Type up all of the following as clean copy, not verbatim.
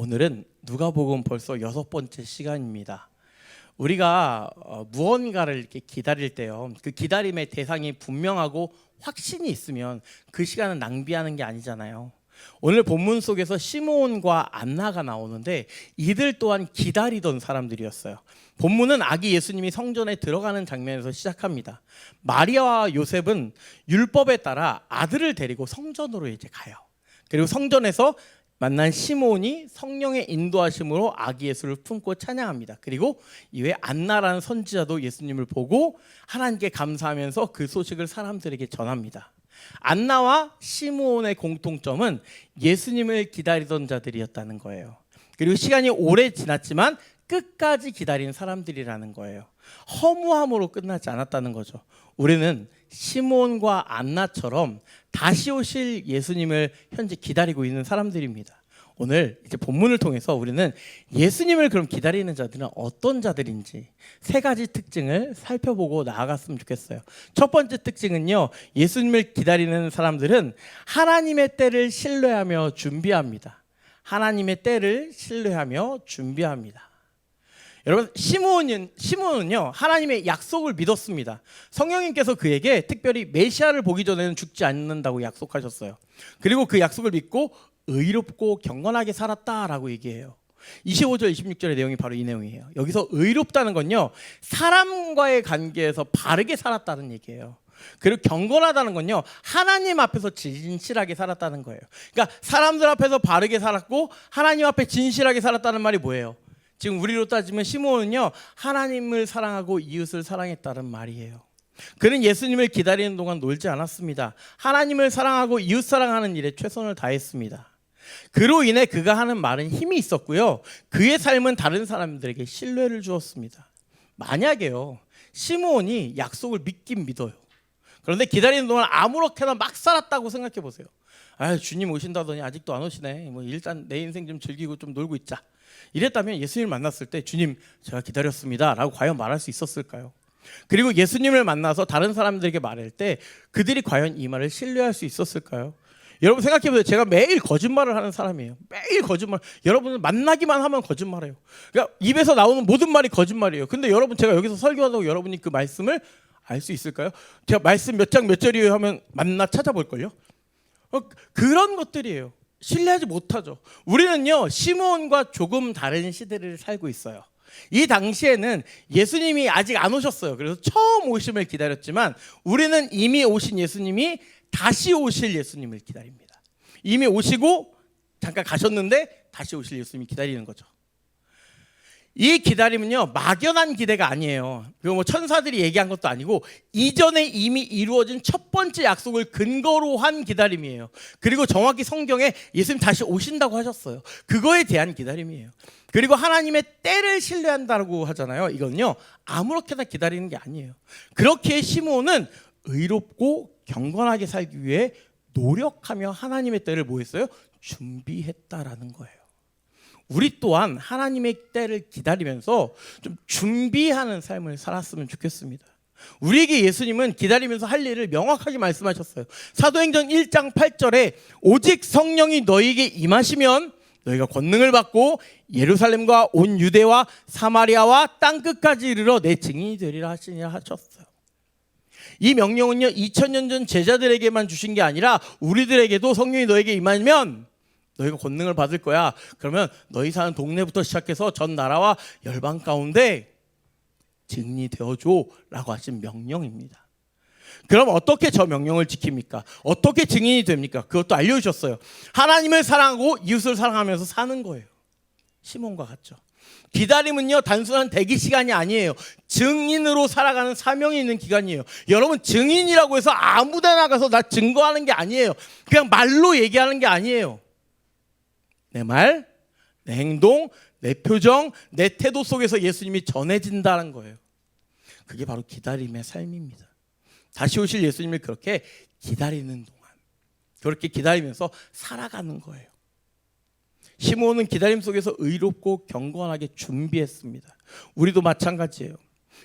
오늘은 누가복음 벌써 6번째 시간입니다. 우리가 무언가를 이렇게 기다릴 때요, 그 기다림의 대상이 분명하고 확신이 있으면 그 시간은 낭비하는 게 아니잖아요. 오늘 본문 속에서 시므온과 안나가 나오는데 이들 또한 기다리던 사람들이었어요. 본문은 아기 예수님이 성전에 들어가는 장면에서 시작합니다. 마리아와 요셉은 율법에 따라 아들을 데리고 성전으로 이제 가요. 그리고 성전에서 만난 시므온이 성령의 인도하심으로 아기 예수를 품고 찬양합니다. 그리고 이외에 안나라는 선지자도 예수님을 보고 하나님께 감사하면서 그 소식을 사람들에게 전합니다. 안나와 시므온의 공통점은 예수님을 기다리던 자들이었다는 거예요. 그리고 시간이 오래 지났지만 끝까지 기다린 사람들이라는 거예요. 허무함으로 끝나지 않았다는 거죠. 우리는 시므온과 안나처럼 다시 오실 예수님을 현재 기다리고 있는 사람들입니다. 오늘 이제 본문을 통해서 우리는 예수님을 그럼 기다리는 자들은 어떤 자들인지 세 가지 특징을 살펴보고 나아갔으면 좋겠어요. 첫 번째 특징은요, 예수님을 기다리는 사람들은 하나님의 때를 신뢰하며 준비합니다. 하나님의 때를 신뢰하며 준비합니다. 여러분, 시므온은요 하나님의 약속을 믿었습니다. 성령님께서 그에게 특별히 메시아를 보기 전에는 죽지 않는다고 약속하셨어요. 그리고 그 약속을 믿고 의롭고 경건하게 살았다라고 얘기해요. 25절 26절의 내용이 바로 이 내용이에요. 여기서 의롭다는 건요, 사람과의 관계에서 바르게 살았다는 얘기예요. 그리고 경건하다는 건요, 하나님 앞에서 진실하게 살았다는 거예요. 그러니까 사람들 앞에서 바르게 살았고 하나님 앞에 진실하게 살았다는 말이 뭐예요? 지금 우리로 따지면 시므온은요, 하나님을 사랑하고 이웃을 사랑했다는 말이에요. 그는 예수님을 기다리는 동안 놀지 않았습니다. 하나님을 사랑하고 이웃 사랑하는 일에 최선을 다했습니다. 그로 인해 그가 하는 말은 힘이 있었고요, 그의 삶은 다른 사람들에게 신뢰를 주었습니다. 만약에요, 시므온이 약속을 믿긴 믿어요. 그런데 기다리는 동안 아무렇게나 막 살았다고 생각해 보세요. 아, 주님 오신다더니 아직도 안 오시네. 뭐 일단 내 인생 좀 즐기고 좀 놀고 있자. 이랬다면 예수님을 만났을 때 주님, 제가 기다렸습니다 라고 과연 말할 수 있었을까요? 그리고 예수님을 만나서 다른 사람들에게 말할 때 그들이 과연 이 말을 신뢰할 수 있었을까요? 여러분 생각해보세요. 제가 매일 거짓말을 하는 사람이에요. 매일 거짓말. 여러분은 만나기만 하면 거짓말해요. 그러니까 입에서 나오는 모든 말이 거짓말이에요. 근데 여러분, 제가 여기서 설교하다고 여러분이 그 말씀을 알 수 있을까요? 제가 말씀 몇 장 몇 절이에요 하면 만나 찾아볼걸요? 그런 것들이에요. 신뢰하지 못하죠. 우리는요, 시므온과 조금 다른 시대를 살고 있어요. 이 당시에는 예수님이 아직 안 오셨어요. 그래서 처음 오심을 기다렸지만 우리는 이미 오신 예수님이 다시 오실 예수님을 기다립니다. 이미 오시고 잠깐 가셨는데 다시 오실 예수님이 기다리는 거죠. 이 기다림은요, 막연한 기대가 아니에요. 그리고 뭐 천사들이 얘기한 것도 아니고 이전에 이미 이루어진 첫 번째 약속을 근거로 한 기다림이에요. 그리고 정확히 성경에 예수님 다시 오신다고 하셨어요. 그거에 대한 기다림이에요. 그리고 하나님의 때를 신뢰한다고 하잖아요. 이건요, 아무렇게나 기다리는 게 아니에요. 그렇게 시므온은 의롭고 경건하게 살기 위해 노력하며 하나님의 때를 뭐 했어요? 준비했다라는 거예요. 우리 또한 하나님의 때를 기다리면서 좀 준비하는 삶을 살았으면 좋겠습니다. 우리에게 예수님은 기다리면서 할 일을 명확하게 말씀하셨어요. 사도행전 1장 8절에 오직 성령이 너희에게 임하시면 너희가 권능을 받고 예루살렘과 온 유대와 사마리아와 땅끝까지 이르러 내 증인이 되리라 하시니라 하셨어요. 이 명령은요, 2000년 전 제자들에게만 주신 게 아니라 우리들에게도 성령이 너에게 임하면 너희가 권능을 받을 거야. 그러면 너희 사는 동네부터 시작해서 전 나라와 열방 가운데 증인이 되어줘 라고 하신 명령입니다. 그럼 어떻게 저 명령을 지킵니까? 어떻게 증인이 됩니까? 그것도 알려주셨어요. 하나님을 사랑하고 이웃을 사랑하면서 사는 거예요. 시몬과 같죠. 기다림은요, 단순한 대기 시간이 아니에요. 증인으로 살아가는 사명이 있는 기간이에요. 여러분, 증인이라고 해서 아무 데나 가서 나 증거하는 게 아니에요. 그냥 말로 얘기하는 게 아니에요. 내 말, 내 행동, 내 표정, 내 태도 속에서 예수님이 전해진다는 거예요. 그게 바로 기다림의 삶입니다. 다시 오실 예수님을 그렇게 기다리는 동안, 그렇게 기다리면서 살아가는 거예요. 시므온은 기다림 속에서 의롭고 경건하게 준비했습니다. 우리도 마찬가지예요.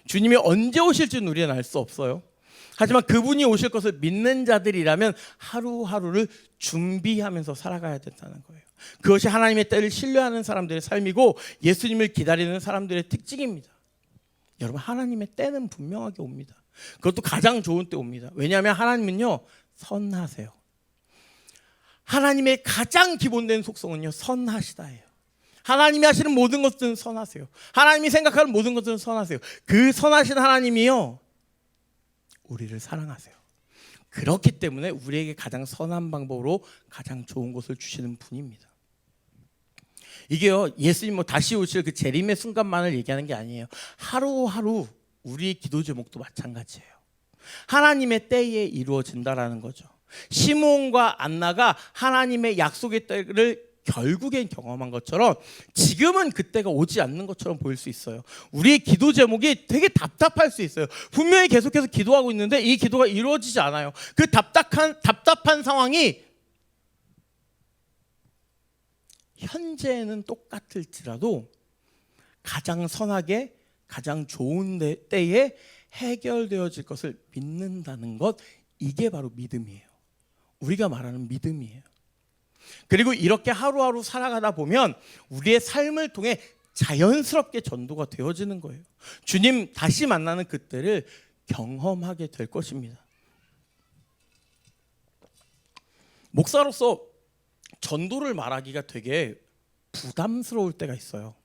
주님이 언제 오실지는 우리는 알 수 없어요. 하지만 그분이 오실 것을 믿는 자들이라면 하루하루를 준비하면서 살아가야 된다는 거예요. 그것이 하나님의 때를 신뢰하는 사람들의 삶이고 예수님을 기다리는 사람들의 특징입니다. 여러분, 하나님의 때는 분명하게 옵니다. 그것도 가장 좋은 때 옵니다. 왜냐하면 하나님은요, 선하세요. 하나님의 가장 기본된 속성은요, 선하시다예요. 하나님이 하시는 모든 것들은 선하세요. 하나님이 생각하는 모든 것들은 선하세요. 그 선하신 하나님이요, 우리를 사랑하세요. 그렇기 때문에 우리에게 가장 선한 방법으로 가장 좋은 것을 주시는 분입니다. 이게요, 예수님 다시 오실 그 재림의 순간만을 얘기하는 게 아니에요. 하루하루 우리의 기도 제목도 마찬가지예요. 하나님의 때에 이루어진다라는 거죠. 시므온과 안나가 하나님의 약속의 때를 결국엔 경험한 것처럼 지금은 그때가 오지 않는 것처럼 보일 수 있어요. 우리의 기도 제목이 되게 답답할 수 있어요. 분명히 계속해서 기도하고 있는데 이 기도가 이루어지지 않아요. 그 답답한 상황이 현재는 똑같을지라도 가장 선하게 가장 좋은 때에 해결되어질 것을 믿는다는 것, 이게 바로 믿음이에요. 우리가 말하는 믿음이에요. 그리고 이렇게 하루하루 살아가다 보면 우리의 삶을 통해 자연스럽게 전도가 되어지는 거예요. 주님 다시 만나는 그때를 경험하게 될 것입니다. 목사로서 전도를 말하기가 되게 부담스러울 때가 있어요.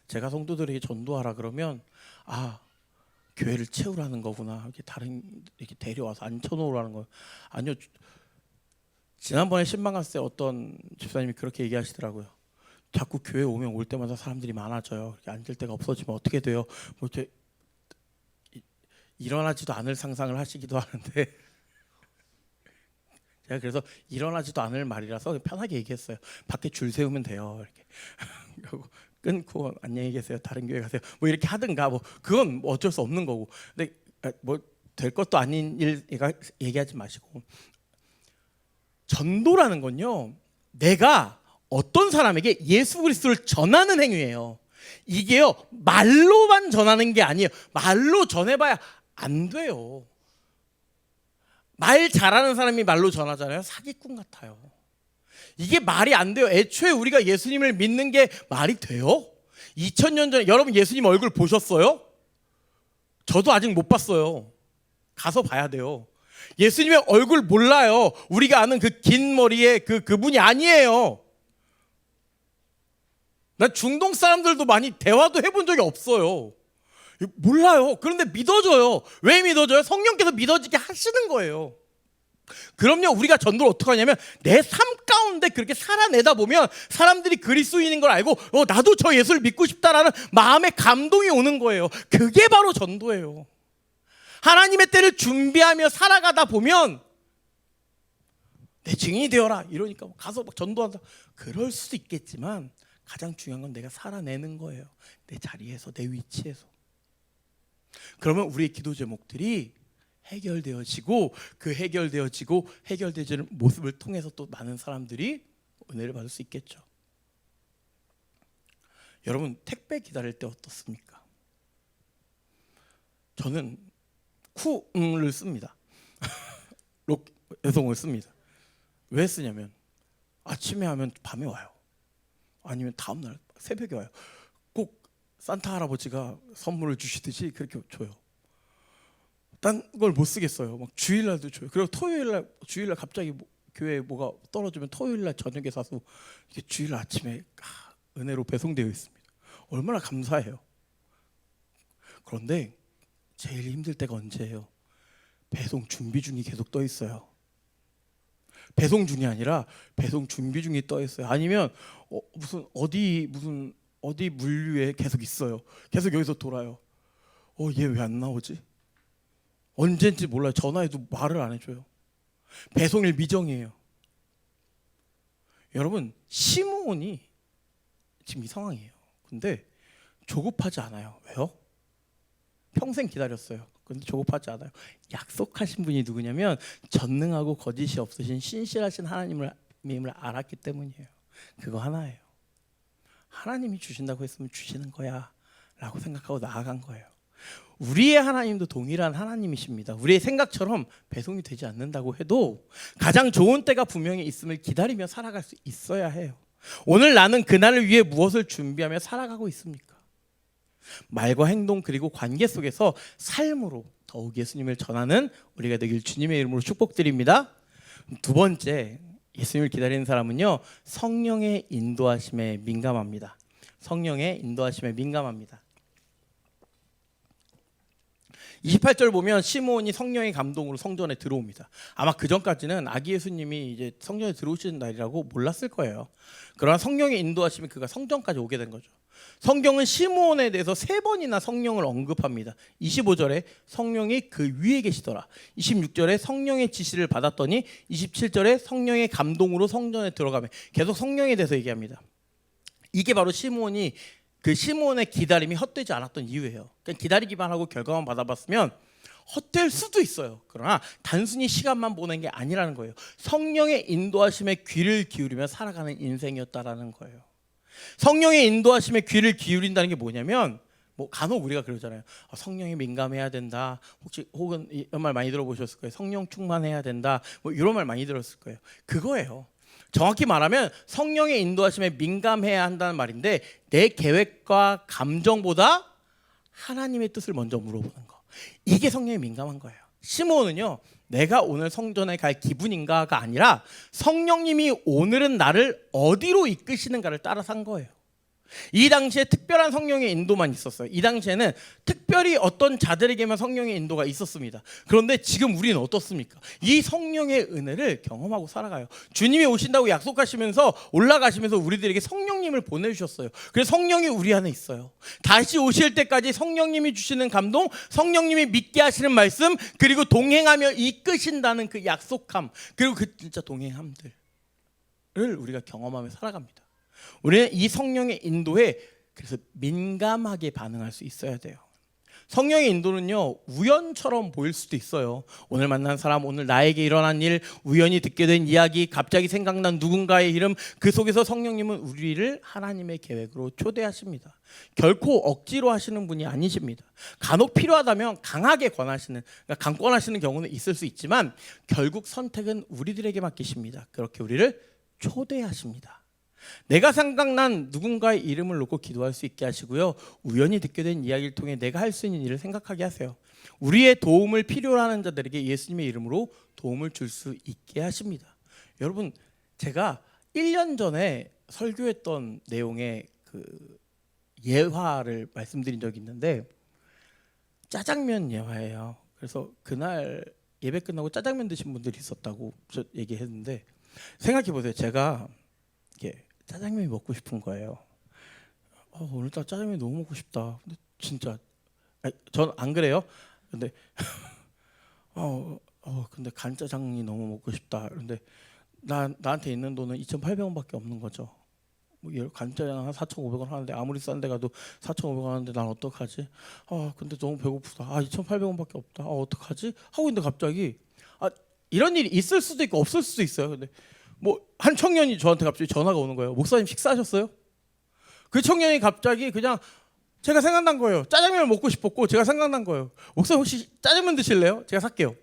제가 성도들에게 전도하라 그러면 교회를 채우라는 거구나, 이렇게 데려와서 앉혀놓으라는 거. 아니요, 지난번에 신방 갔을 때 어떤 집사님이 그렇게 얘기하시더라고요. 자꾸 교회 오면 올 때마다 사람들이 많아져요. 이렇게 앉을 데가 없어지면 어떻게 돼요? 뭐 이렇게 일어나지도 않을 상상을 하시기도 하는데 제가 그래서 일어나지도 않을 말이라서 편하게 얘기했어요. 밖에 줄 세우면 돼요. 이렇게 끊고 안녕히 계세요. 다른 교회 가세요. 뭐 이렇게 하든가, 뭐 그건 어쩔 수 없는 거고. 근데 뭐 될 것도 아닌 일 얘기하지 마시고, 전도라는 건요, 내가 어떤 사람에게 예수 그리스도를 전하는 행위예요. 이게요, 말로만 전하는 게 아니에요. 말로 전해봐야 안 돼요. 말 잘하는 사람이 말로 전하잖아요. 사기꾼 같아요. 이게 말이 안 돼요. 애초에 우리가 예수님을 믿는 게 말이 돼요? 2000년 전에 여러분 예수님 얼굴 보셨어요? 저도 아직 못 봤어요. 가서 봐야 돼요. 예수님의 얼굴 몰라요. 우리가 아는 그 긴 머리의 그분이 아니에요. 난 중동 사람들도 많이 대화도 해본 적이 없어요. 몰라요. 그런데 믿어져요. 왜 믿어져요? 성령께서 믿어지게 하시는 거예요. 그럼요, 우리가 전도를 어떻게 하냐면 내 삶 가운데 그렇게 살아내다 보면 사람들이 그리스도인인 걸 알고 나도 저 예수를 믿고 싶다라는 마음의 감동이 오는 거예요. 그게 바로 전도예요. 하나님의 때를 준비하며 살아가다 보면 내 증인이 되어라 이러니까 가서 막 전도한다, 그럴 수도 있겠지만 가장 중요한 건 내가 살아내는 거예요. 내 자리에서, 내 위치에서. 그러면 우리의 기도 제목들이 해결되어지고 그 해결되어지는 모습을 통해서 또 많은 사람들이 은혜를 받을 수 있겠죠. 여러분, 택배 기다릴 때 어떻습니까? 저는 쿠응을 씁니다. 애송을 씁니다. 왜 쓰냐면 아침에 하면 밤에 와요. 아니면 다음날 새벽에 와요. 꼭 산타 할아버지가 선물을 주시듯이 그렇게 줘요. 딴 걸 못 쓰겠어요. 막 주일날도 줘요. 그리고 주일날 갑자기 교회에 뭐가 떨어지면 토요일날 저녁에 사서 이게 주일 아침에 은혜로 배송되어 있습니다. 얼마나 감사해요. 그런데 제일 힘들 때가 언제예요? 배송 준비 중이 계속 떠 있어요. 배송 중이 아니라 배송 준비 중이 떠 있어요. 아니면 무슨 어디 물류에 계속 있어요. 계속 여기서 돌아요. 얘 왜 안 나오지? 언제인지 몰라요. 전화해도 말을 안 해줘요. 배송일 미정이에요. 여러분, 시므온이 지금 이 상황이에요. 근데 조급하지 않아요. 왜요? 평생 기다렸어요. 근데 조급하지 않아요. 약속하신 분이 누구냐면 전능하고 거짓이 없으신 신실하신 하나님을 알았기 때문이에요. 그거 하나예요. 하나님이 주신다고 했으면 주시는 거야 라고 생각하고 나아간 거예요. 우리의 하나님도 동일한 하나님이십니다. 우리의 생각처럼 배송이 되지 않는다고 해도 가장 좋은 때가 분명히 있음을 기다리며 살아갈 수 있어야 해요. 오늘 나는 그날을 위해 무엇을 준비하며 살아가고 있습니까? 말과 행동 그리고 관계 속에서 삶으로 더욱 예수님을 전하는 우리가 되길 주님의 이름으로 축복드립니다. 두 번째, 예수님을 기다리는 사람은요, 성령의 인도하심에 민감합니다. 성령의 인도하심에 민감합니다. 28절 보면 시므온이 성령의 감동으로 성전에 들어옵니다. 아마 그 전까지는 아기 예수님이 이제 성전에 들어오시는 날이라고 몰랐을 거예요. 그러나 성령의 인도하심이 그가 성전까지 오게 된 거죠. 성경은 시므온에 대해서 3번이나 성령을 언급합니다. 25절에 성령이 그 위에 계시더라. 26절에 성령의 지시를 받았더니 27절에 성령의 감동으로 성전에 들어가며 계속 성령에 대해서 얘기합니다. 이게 바로 시므온이 그 시므온의 기다림이 헛되지 않았던 이유예요. 그냥 기다리기만 하고 결과만 받아봤으면 헛될 수도 있어요. 그러나 단순히 시간만 보낸 게 아니라는 거예요. 성령의 인도하심에 귀를 기울이며 살아가는 인생이었다라는 거예요. 성령의 인도하심에 귀를 기울인다는 게 뭐냐면, 뭐 간혹 우리가 그러잖아요. 성령에 민감해야 된다. 혹은 이런 말 많이 들어보셨을 거예요. 성령 충만해야 된다. 뭐 이런 말 많이 들었을 거예요. 그거예요. 정확히 말하면 성령의 인도하심에 민감해야 한다는 말인데, 내 계획과 감정보다 하나님의 뜻을 먼저 물어보는 거. 이게 성령에 민감한 거예요. 시므온은요, 내가 오늘 성전에 갈 기분인가가 아니라 성령님이 오늘은 나를 어디로 이끄시는가를 따라 산 거예요. 이 당시에 특별한 성령의 인도만 있었어요. 이 당시에는 특별히 어떤 자들에게만 성령의 인도가 있었습니다. 그런데 지금 우리는 어떻습니까? 이 성령의 은혜를 경험하고 살아가요. 주님이 오신다고 약속하시면서 올라가시면서 우리들에게 성령님을 보내주셨어요. 그래서 성령이 우리 안에 있어요. 다시 오실 때까지 성령님이 주시는 감동, 성령님이 믿게 하시는 말씀, 그리고 동행하며 이끄신다는 그 약속함, 그리고 그 진짜 동행함들을 우리가 경험하며 살아갑니다. 우리는 이 성령의 인도에 그래서 민감하게 반응할 수 있어야 돼요. 성령의 인도는요, 우연처럼 보일 수도 있어요. 오늘 만난 사람, 오늘 나에게 일어난 일, 우연히 듣게 된 이야기, 갑자기 생각난 누군가의 이름, 그 속에서 성령님은 우리를 하나님의 계획으로 초대하십니다. 결코 억지로 하시는 분이 아니십니다. 간혹 필요하다면 강하게 권하시는, 그러니까 강권하시는 경우는 있을 수 있지만 결국 선택은 우리들에게 맡기십니다. 그렇게 우리를 초대하십니다. 내가 생각난 누군가의 이름을 놓고 기도할 수 있게 하시고요, 우연히 듣게 된 이야기를 통해 내가 할 수 있는 일을 생각하게 하세요. 우리의 도움을 필요로 하는 자들에게 예수님의 이름으로 도움을 줄 수 있게 하십니다. 여러분, 제가 1년 전에 설교했던 내용의 그 예화를 말씀드린 적이 있는데, 짜장면 예화예요. 그래서 그날 예배 끝나고 짜장면 드신 분들이 있었다고 저 얘기했는데, 생각해 보세요. 제가 이게 짜장면이 먹고 싶은 거예요. 오늘따라 짜장면이 너무 먹고 싶다. 근데 진짜 전 안 그래요. 근데 근데 간짜장이 너무 먹고 싶다. 그런데 나한테 있는 돈은 2,800원밖에 없는 거죠. 뭐 간짜장 한 4,500원 하는데, 아무리 싼 데 가도 4,500원 하는데 난 어떡하지? 근데 너무 배고프다. 2,800원밖에 없다. 어떡하지? 하고 있는데 갑자기 이런 일이 있을 수도 있고 없을 수도 있어요. 근데 뭐 한 청년이 저한테 갑자기 전화가 오는 거예요. 목사님 식사하셨어요? 그 청년이 갑자기 그냥 제가 생각난 거예요. 짜장면을 먹고 싶었고 제가 생각난 거예요. 목사님 혹시 짜장면 드실래요? 제가 살게요.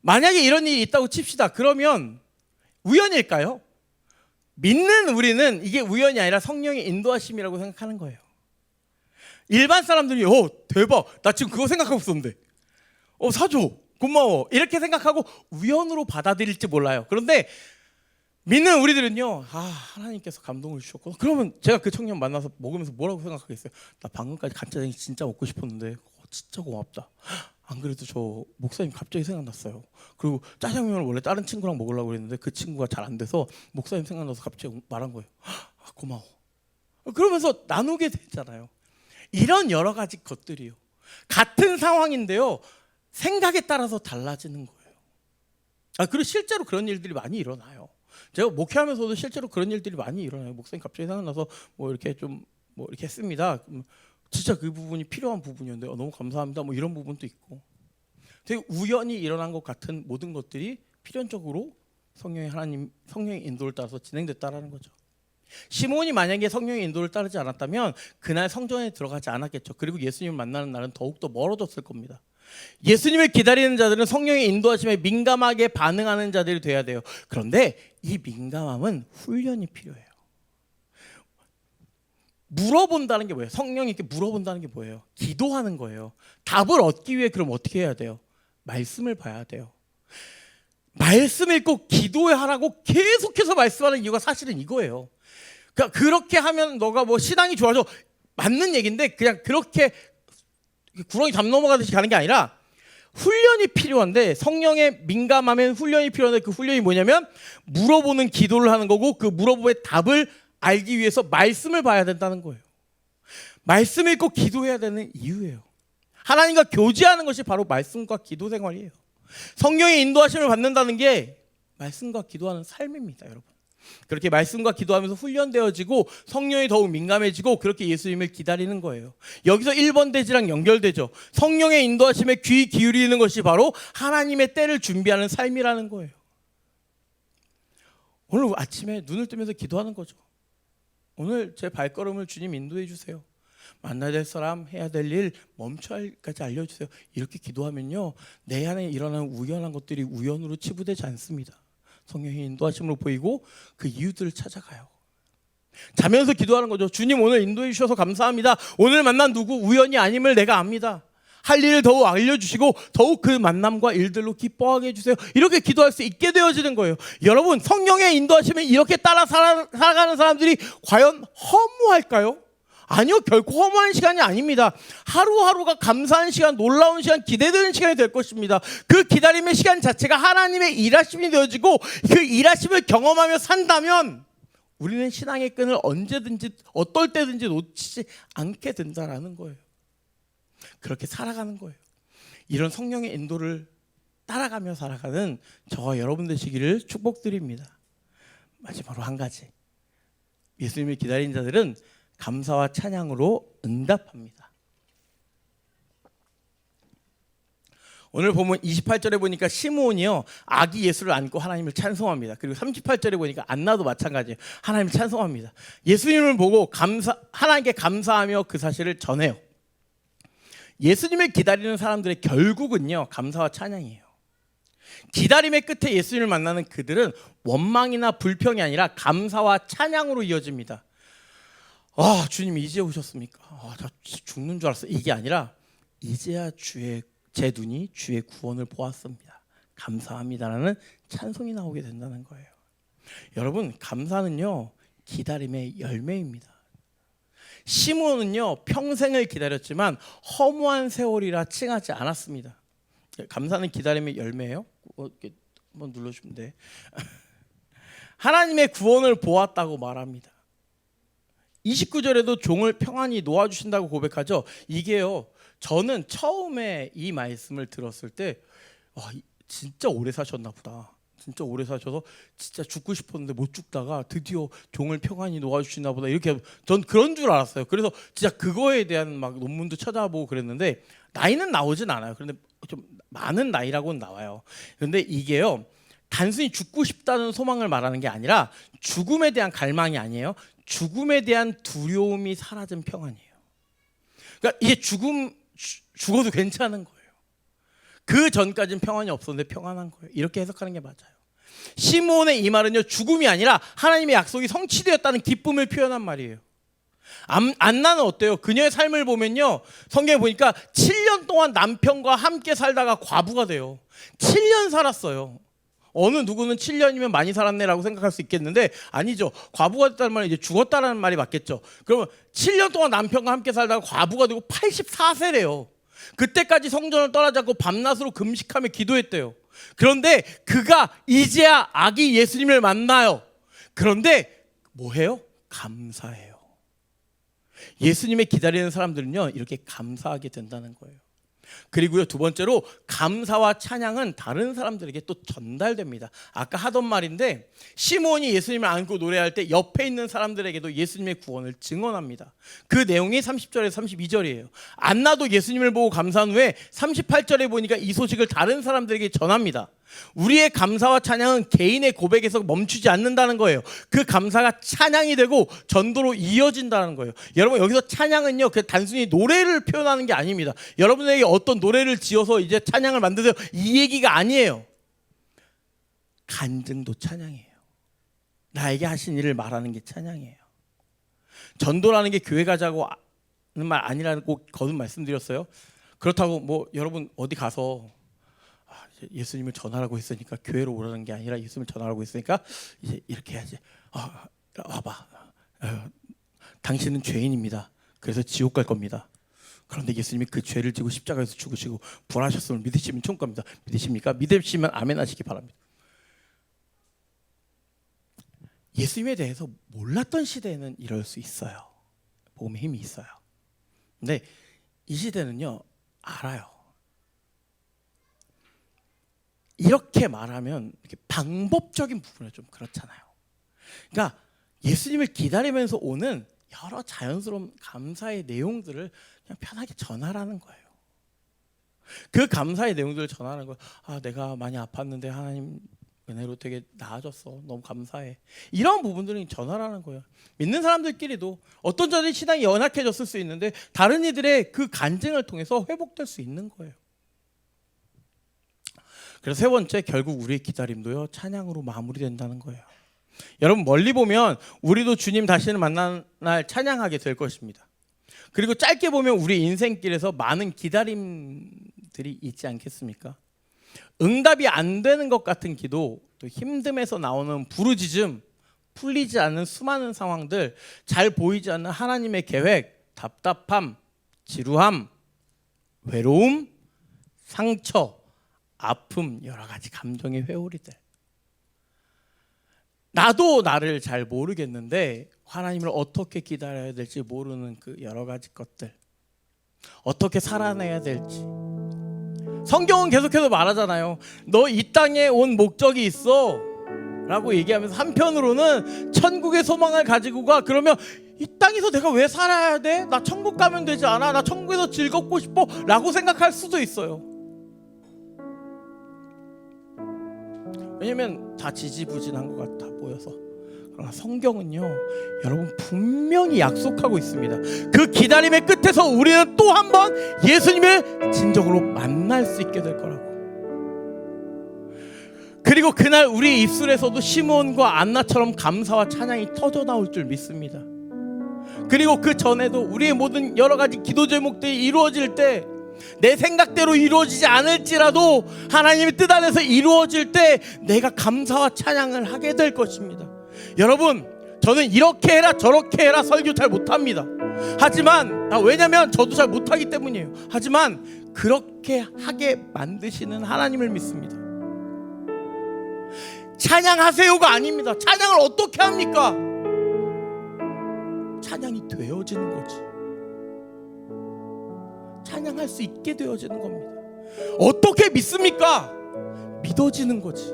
만약에 이런 일이 있다고 칩시다. 그러면 우연일까요? 믿는 우리는 이게 우연이 아니라 성령의 인도하심이라고 생각하는 거예요. 일반 사람들이 대박, 나 지금 그거 생각하고 있었는데 사줘, 고마워, 이렇게 생각하고 우연으로 받아들일지 몰라요. 그런데 믿는 우리들은요, 하나님께서 감동을 주셨고, 그러면 제가 그 청년 만나서 먹으면서 뭐라고 생각하겠어요? 나 방금까지 간짜장이 진짜 먹고 싶었는데 진짜 고맙다. 안 그래도 저 목사님 갑자기 생각났어요. 그리고 짜장면을 원래 다른 친구랑 먹으려고 그랬는데 그 친구가 잘 안 돼서 목사님 생각나서 갑자기 말한 거예요. 고마워. 그러면서 나누게 됐잖아요. 이런 여러 가지 것들이요, 같은 상황인데요, 생각에 따라서 달라지는 거예요. 그리고 실제로 그런 일들이 많이 일어나요. 제가 목회하면서도 실제로 그런 일들이 많이 일어나요. 목사님 갑자기 생각나서 뭐 이렇게 좀 뭐 이렇게 했습니다. 진짜 그 부분이 필요한 부분이었는데 너무 감사합니다. 뭐 이런 부분도 있고, 되게 우연히 일어난 것 같은 모든 것들이 필연적으로 성령의 인도를 따라서 진행됐다라는 거죠. 시몬이 만약에 성령의 인도를 따르지 않았다면 그날 성전에 들어가지 않았겠죠. 그리고 예수님을 만나는 날은 더욱더 멀어졌을 겁니다. 예수님을 기다리는 자들은 성령의 인도하심에 민감하게 반응하는 자들이 돼야 돼요. 그런데 이 민감함은 훈련이 필요해요. 물어본다는 게 뭐예요? 성령이 이렇게 물어본다는 게 뭐예요? 기도하는 거예요. 답을 얻기 위해 그럼 어떻게 해야 돼요? 말씀을 봐야 돼요. 말씀 읽고 기도하라고 계속해서 말씀하는 이유가 사실은 이거예요. 그러니까 그렇게 하면 너가 뭐 신앙이 좋아져, 맞는 얘기인데 그냥 그렇게 구렁이 담 넘어가듯이 가는 게 아니라 훈련이 필요한데, 성령의 민감함엔 훈련이 필요한데 그 훈련이 뭐냐면 물어보는 기도를 하는 거고, 그 물어보의 답을 알기 위해서 말씀을 봐야 된다는 거예요. 말씀 읽고 기도해야 되는 이유예요. 하나님과 교제하는 것이 바로 말씀과 기도 생활이에요. 성령의 인도하심을 받는다는 게 말씀과 기도하는 삶입니다, 여러분. 그렇게 말씀과 기도하면서 훈련되어지고 성령이 더욱 민감해지고 그렇게 예수님을 기다리는 거예요. 여기서 1번 대지랑 연결되죠. 성령의 인도하심에 귀 기울이는 것이 바로 하나님의 때를 준비하는 삶이라는 거예요. 오늘 아침에 눈을 뜨면서 기도하는 거죠. 오늘 제 발걸음을 주님 인도해 주세요. 만나야 될 사람, 해야 될 일, 멈춰야 할까지 알려주세요. 이렇게 기도하면요, 내 안에 일어나는 우연한 것들이 우연으로 치부되지 않습니다. 성령의 인도하심으로 보이고 그 이유들을 찾아가요. 자면서 기도하는 거죠. 주님, 오늘 인도해 주셔서 감사합니다. 오늘 만난 누구 우연이 아님을 내가 압니다. 할 일을 더욱 알려주시고 더욱 그 만남과 일들로 기뻐하게 해주세요. 이렇게 기도할 수 있게 되어지는 거예요. 여러분, 성령의 인도하심에 이렇게 따라 살아가는 사람들이 과연 허무할까요? 아니요, 결코 허무한 시간이 아닙니다. 하루하루가 감사한 시간, 놀라운 시간, 기대되는 시간이 될 것입니다. 그 기다림의 시간 자체가 하나님의 일하심이 되어지고 그 일하심을 경험하며 산다면 우리는 신앙의 끈을 언제든지 어떨 때든지 놓치지 않게 된다라는 거예요. 그렇게 살아가는 거예요. 이런 성령의 인도를 따라가며 살아가는 저와 여러분 되시기를 축복드립니다. 마지막으로 한 가지, 예수님을 기다리는 자들은 감사와 찬양으로 응답합니다. 오늘 보면 28절에 보니까 시므온이요, 아기 예수를 안고 하나님을 찬송합니다. 그리고 38절에 보니까 안나도 마찬가지예요. 하나님을 찬송합니다. 예수님을 보고 하나님께 감사하며 그 사실을 전해요. 예수님을 기다리는 사람들의 결국은요, 감사와 찬양이에요. 기다림의 끝에 예수님을 만나는 그들은 원망이나 불평이 아니라 감사와 찬양으로 이어집니다. 아, 주님 이제 오셨습니까? 나 죽는 줄 알았어. 이게 아니라 이제야 제 눈이 주의 구원을 보았습니다. 감사합니다라는 찬송이 나오게 된다는 거예요. 여러분, 감사는요, 기다림의 열매입니다. 시므온은요, 평생을 기다렸지만 허무한 세월이라 칭하지 않았습니다. 감사는 기다림의 열매예요. 이렇게 한번 눌러주면 돼. 하나님의 구원을 보았다고 말합니다. 29절에도 종을 평안히 놓아주신다고 고백하죠. 이게요, 저는 처음에 이 말씀을 들었을 때 진짜 오래 사셨나 보다. 진짜 오래 사셔서 진짜 죽고 싶었는데 못 죽다가 드디어 종을 평안히 놓아주시나 보다, 이렇게 전 그런 줄 알았어요. 그래서 진짜 그거에 대한 막 논문도 찾아보고 그랬는데 나이는 나오진 않아요. 그런데 좀 많은 나이라고는 나와요. 그런데 이게요, 단순히 죽고 싶다는 소망을 말하는 게 아니라 죽음에 대한 갈망이 아니에요. 죽음에 대한 두려움이 사라진 평안이에요. 그러니까 이게 죽어도 괜찮은 거예요. 그 전까지는 평안이 없었는데 평안한 거예요. 이렇게 해석하는 게 맞아요. 시므온의 이 말은요, 죽음이 아니라 하나님의 약속이 성취되었다는 기쁨을 표현한 말이에요. 안나는 어때요? 그녀의 삶을 보면요, 성경에 보니까 7년 동안 남편과 함께 살다가 과부가 돼요. 7년 살았어요. 어느 누구는 7년이면 많이 살았네라고 생각할 수 있겠는데 아니죠. 과부가 됐다는 말은 이제 죽었다는 말이 맞겠죠. 그러면 7년 동안 남편과 함께 살다가 과부가 되고 84세래요. 그때까지 성전을 떠나지 않고 밤낮으로 금식하며 기도했대요. 그런데 그가 이제야 아기 예수님을 만나요. 그런데 뭐해요? 감사해요. 예수님을 기다리는 사람들은요, 이렇게 감사하게 된다는 거예요. 그리고요, 두 번째로 감사와 찬양은 다른 사람들에게 또 전달됩니다. 아까 하던 말인데, 시므온이 예수님을 안고 노래할 때 옆에 있는 사람들에게도 예수님의 구원을 증언합니다. 그 내용이 30절에서 32절이에요. 안나도 예수님을 보고 감사한 후에 38절에 보니까 이 소식을 다른 사람들에게 전합니다. 우리의 감사와 찬양은 개인의 고백에서 멈추지 않는다는 거예요. 그 감사가 찬양이 되고 전도로 이어진다는 거예요. 여러분, 여기서 찬양은요, 그 단순히 노래를 표현하는 게 아닙니다. 여러분에게 어떤 노래를 지어서 이제 찬양을 만드세요, 이 얘기가 아니에요. 간증도 찬양이에요. 나에게 하신 일을 말하는 게 찬양이에요. 전도라는 게 교회 가자고 하는 말 아니라고 거듭 말씀드렸어요. 그렇다고 뭐 여러분 어디 가서 예수님을 전하라고 했으니까 교회로 오라는 게 아니라 예수님을 전하라고 했으니까 이제 이렇게 해야지. 와봐. 당신은 죄인입니다. 그래서 지옥 갈 겁니다. 그런데 예수님이 그 죄를 지고 십자가에서 죽으시고 부활하셨음을 믿으시면 천국 갑니다. 믿으십니까? 믿으시면 아멘 하시기 바랍니다. 예수님에 대해서 몰랐던 시대에는 이럴 수 있어요. 복음의 힘이 있어요. 근데 이 시대는요, 알아요. 이렇게 말하면 이렇게 방법적인 부분은 좀 그렇잖아요. 그러니까 예수님을 기다리면서 오는 여러 자연스러운 감사의 내용들을 그냥 편하게 전하라는 거예요. 그 감사의 내용들을 전하는 거예요. 내가 많이 아팠는데 하나님 은혜로 되게 나아졌어. 너무 감사해. 이런 부분들은 전하라는 거예요. 믿는 사람들끼리도 어떤 자들이 신앙이 연약해졌을 수 있는데 다른 이들의 그 간증을 통해서 회복될 수 있는 거예요. 그래서 세 번째, 결국 우리의 기다림도요, 찬양으로 마무리된다는 거예요. 여러분, 멀리 보면 우리도 주님 다시는 만난 날 찬양하게 될 것입니다. 그리고 짧게 보면 우리 인생길에서 많은 기다림들이 있지 않겠습니까? 응답이 안 되는 것 같은 기도, 또 힘듦에서 나오는 부르짖음, 풀리지 않는 수많은 상황들, 잘 보이지 않는 하나님의 계획, 답답함, 지루함, 외로움, 상처, 아픔, 여러 가지 감정의 회오리들. 나도 나를 잘 모르겠는데 하나님을 어떻게 기다려야 될지 모르는 그 여러 가지 것들, 어떻게 살아내야 될지. 성경은 계속해서 말하잖아요. 너 이 땅에 온 목적이 있어 라고 얘기하면서 한편으로는 천국의 소망을 가지고 가. 그러면 이 땅에서 내가 왜 살아야 돼? 나 천국 가면 되지 않아? 나 천국에서 즐겁고 싶어 라고 생각할 수도 있어요. 왜냐면 다 지지부진한 것 같아 보여서. 그러나 성경은요, 여러분 분명히 약속하고 있습니다. 그 기다림의 끝에서 우리는 또 한 번 예수님을 진정으로 만날 수 있게 될 거라고. 그리고 그날 우리 입술에서도 시므온과 안나처럼 감사와 찬양이 터져 나올 줄 믿습니다. 그리고 그 전에도 우리의 모든 여러 가지 기도 제목들이 이루어질 때, 내 생각대로 이루어지지 않을지라도 하나님의 뜻 안에서 이루어질 때 내가 감사와 찬양을 하게 될 것입니다. 여러분, 저는 이렇게 해라 저렇게 해라 설교 잘 못합니다. 하지만 왜냐면 저도 잘 못하기 때문이에요. 하지만 그렇게 하게 만드시는 하나님을 믿습니다. 찬양하세요가 아닙니다. 찬양을 어떻게 합니까? 찬양이 되어지는 거지. 찬양할 수 있게 되어지는 겁니다. 어떻게 믿습니까? 믿어지는 거지.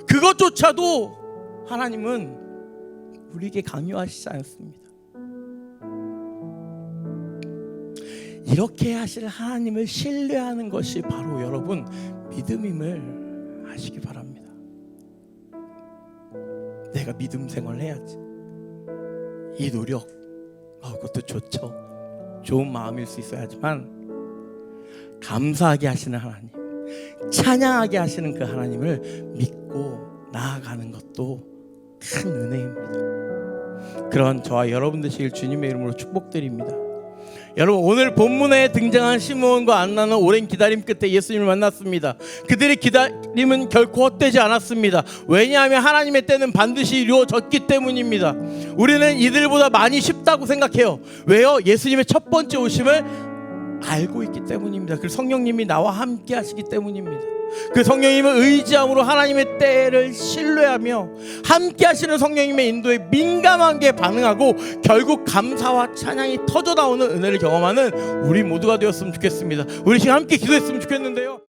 그것조차도 하나님은 우리에게 강요하시지 않습니다. 이렇게 하실 하나님을 신뢰하는 것이 바로 여러분 믿음임을 아시기 바랍니다. 내가 믿음 생활을 해야지. 이 노력, 그것도 좋죠. 좋은 마음일 수 있어야 하지만 감사하게 하시는 하나님, 찬양하게 하시는 그 하나님을 믿고 나아가는 것도 큰 은혜입니다. 그런 저와 여러분 되시길 주님의 이름으로 축복드립니다. 여러분, 오늘 본문에 등장한 시므온과 안나는 오랜 기다림 끝에 예수님을 만났습니다. 그들의 기다림은 결코 헛되지 않았습니다. 왜냐하면 하나님의 때는 반드시 이루어졌기 때문입니다. 우리는 이들보다 많이 쉽다고 생각해요. 왜요? 예수님의 첫 번째 오심을 알고 있기 때문입니다. 그 성령님이 나와 함께 하시기 때문입니다. 그 성령님을 의지함으로 하나님의 때를 신뢰하며 함께 하시는 성령님의 인도에 민감하게 반응하고 결국 감사와 찬양이 터져 나오는 은혜를 경험하는 우리 모두가 되었으면 좋겠습니다. 우리 지금 함께 기도했으면 좋겠는데요.